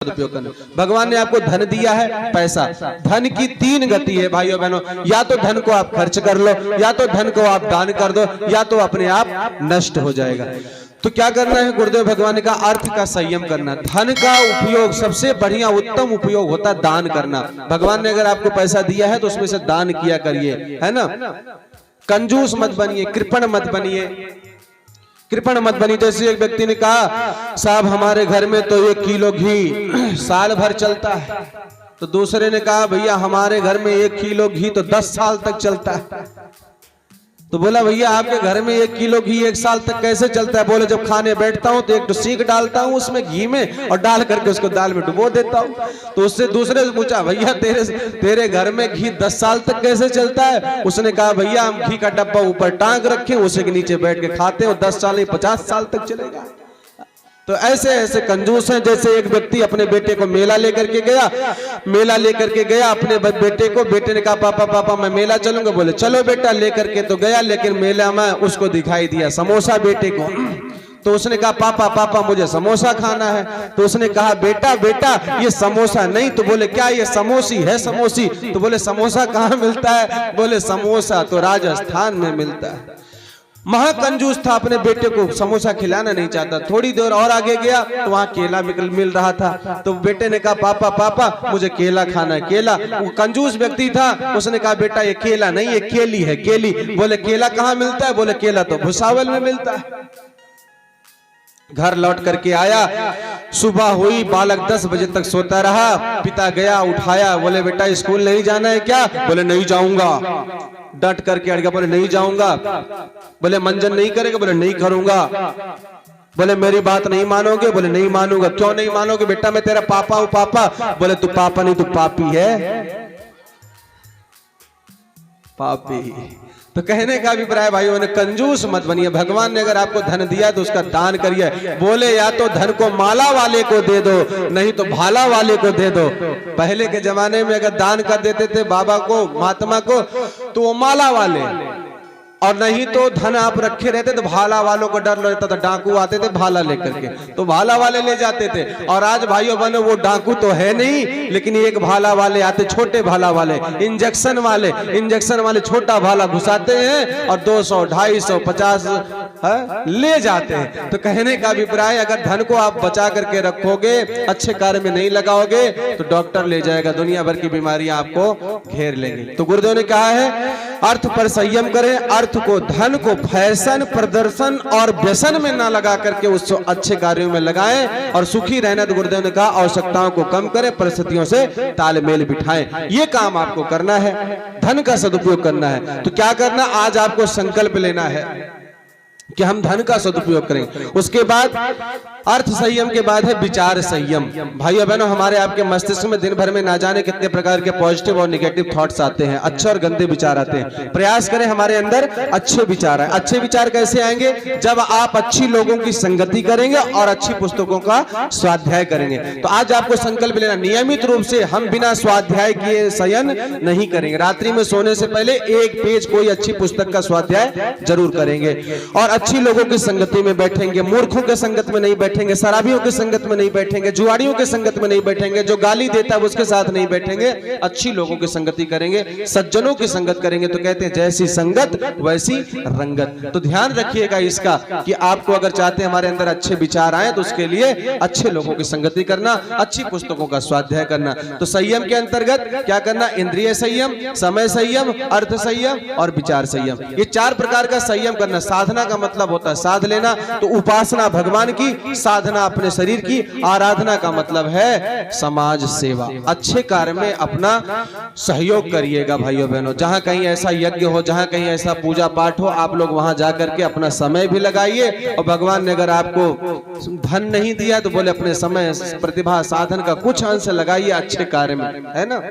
सदुपयोग करना। भगवान ने आपको धन दिया है, पैसा, धन की तीन गति है भाइयों बहनों, या तो धन को आप खर्च कर लो, या तो धन को आप दान कर दो, या तो अपने आप नष्ट हो जाएगा। तो क्या करना है? गुरुदेव भगवान का अर्थ का संयम करना। धन का उपयोग सबसे बढ़िया उत्तम उपयोग होता है दान करना। भगवान ने अगर आपको पैसा दिया है तो उसमें से दान किया करिए, है ना। कंजूस मत बनिए, कृपण मत बनिए, कृपण मत बनी। जैसे एक व्यक्ति ने कहा, साहब हमारे घर में तो 1 किलो घी साल भर चलता है। तो दूसरे ने कहा, भैया हमारे घर में 1 किलो घी तो 10 साल तक चलता है। तो बोला, भैया आपके घर में 1 किलो घी 1 साल तक कैसे चलता है? बोले, जब खाने बैठता हूँ तो एक तो सीख डालता हूँ उसमें घी में और डाल करके उसको दाल में डुबो देता हूँ। तो उससे दूसरे से पूछा, भैया तेरे घर में घी 10 साल तक कैसे चलता है? उसने कहा, भैया हम घी का डब्बा ऊपर टांग रखे, उसी के नीचे बैठ के खाते हैं और 10 साल नहीं 50 साल तक चलेगा। तो ऐसे ऐसे कंजूस हैं। जैसे एक व्यक्ति अपने बेटे को मेला लेकर के गया, अपने बेटे को, बेटे ने कहा, पापा पापा मैं मेला चलूंगा। बोले, चलो बेटा, लेकर के तो गया, लेकिन मेला में उसको दिखाई दिया समोसा बेटे को। तो उसने कहा, पापा पापा मुझे समोसा खाना है। तो उसने कहा, बेटा बेटा ये समोसा नहीं। तो बोले, क्या ये समोसी है? समोसी। तो बोले, समोसा कहाँ मिलता है? बोले, समोसा तो राजस्थान में मिलता है। महाकंजूस था, अपने बेटे को समोसा खिलाना नहीं चाहता। थोड़ी देर और आगे गया तो वहां केला मिल रहा था। तो बेटे ने कहा, पापा पापा मुझे केला खाना है, केला। वो कंजूस व्यक्ति था, उसने कहा, बेटा ये केला नहीं, ये केली है, केली। बोले, केला कहाँ मिलता है? बोले, केला तो भुसावल में मिलता है। घर लौट करके आया, सुबह हुई, बालक 10 बजे तक सोता रहा। पिता गया, उठाया, बोले, बेटा स्कूल नहीं जाना है क्या? बोले, नहीं जाऊंगा। डट करके अड़ गया, बोले, नहीं जाऊंगा। बोले, मंजन नहीं करेगा? बोले, नहीं करूंगा। बोले, मेरी बात नहीं मानोगे? बोले, नहीं मानूंगा। क्यों नहीं मानोगे? बेटा मैं तेरा पापा हूं। पापा। बोले, तू पापा नहीं, तू पापी है, पापी। तो कहने का अभिप्राय भाइयों ने, कंजूस मत बनिए। भगवान ने अगर आपको धन दिया तो उसका दान करिए। बोले, या तो धन को माला वाले को दे दो, नहीं तो भाला वाले को दे दो। पहले के जमाने में अगर दान कर देते थे बाबा को, महात्मा को, तो वो माला वाले, और नहीं तो धन आप रखे रहते तो भाला वालों को डर लगता था। डाकू आते थे भाला लेकर के, तो भाला वाले ले जाते थे। और आज भाइयों बहनों वो डाकू तो है नहीं, लेकिन एक भाला वाले आते, छोटे भाला वाले, इंजेक्शन वाले छोटा भाला घुसाते हैं और 200, 250, 50 ले जाते हैं। तो कहने का अभिप्राय, अगर धन को आप बचा करके रखोगे, अच्छे कार्य में नहीं लगाओगे, तो डॉक्टर ले जाएगा, दुनिया भर की बीमारियां आपको घेर लेंगी। तो गुरुदेव ने कहा है, अर्थ पर संयम करें। अर्थ को, धन को फैशन, प्रदर्शन और व्यसन में ना लगा करके उस अच्छे कार्यों में लगाएं और सुखी रहना। तो गुरुदेव ने कहा, आवश्यकताओं को कम करें, परिस्थितियों से तालमेल बिठाएं। ये काम आपको करना है, धन का सदुपयोग करना है। तो क्या करना? आज आपको संकल्प लेना है कि हम धन का सदुपयोग करेंगे। उसके बाद अर्थ संयम के बाद है विचार संयम। भाइयों बहनों, हमारे आपके मस्तिष्क में दिन भर में ना जाने कितने प्रकार के पॉजिटिव और नेगेटिव थॉट्स आते हैं, अच्छे और गंदे विचार आते हैं। प्रयास करें हमारे अंदर अच्छे विचार आए। अच्छे विचार कैसे आएंगे? जब आप अच्छी लोगों की संगति करेंगे और अच्छी पुस्तकों का स्वाध्याय करेंगे। तो आज आपको संकल्प लेना, नियमित रूप से हम बिना स्वाध्याय किए शयन नहीं करेंगे। रात्रि में सोने से पहले 1 पेज कोई अच्छी पुस्तक का स्वाध्याय जरूर करेंगे और अच्छी लोगों की संगति में बैठेंगे। मूर्खों के संगत में नहीं बैठेंगे, शराबियों की संगत में नहीं बैठेंगे, जुआड़ियों के संगत में नहीं बैठेंगे, जो गाली देता है उसके साथ नहीं बैठेंगे। अच्छी लोगों की संगति करेंगे, सज्जनों की संगत करेंगे। तो कहते हैं, जैसी संगत वैसी रंगत। तो ध्यान रखिएगा इसका कि आपको अगर चाहते हैं हमारे अंदर अच्छे विचार आए, तो उसके लिए अच्छे लोगों की संगति करना, अच्छी पुस्तकों का स्वाध्याय करना। तो संयम के अंतर्गत क्या करना? इंद्रिय संयम, समय संयम, अर्थ संयम और विचार संयम। ये 4 प्रकार का संयम करना। साधना का मतलब होता है साध लेना। तो उपासना भगवान की, साधना अपने शरीर की, आराधना का मतलब है समाज सेवा। अच्छे कार्य में अपना सहयोग करिएगा भाइयों बहनों। जहां कहीं ऐसा यज्ञ हो, जहां कहीं ऐसा पूजा पाठ हो, आप लोग वहां जाकर के अपना समय भी लगाइए। और भगवान ने अगर आपको धन नहीं दिया तो बोले, अपने समय, प्रतिभा, साधन का कुछ अंश लगाइए अच्छे कार्य में, है ना।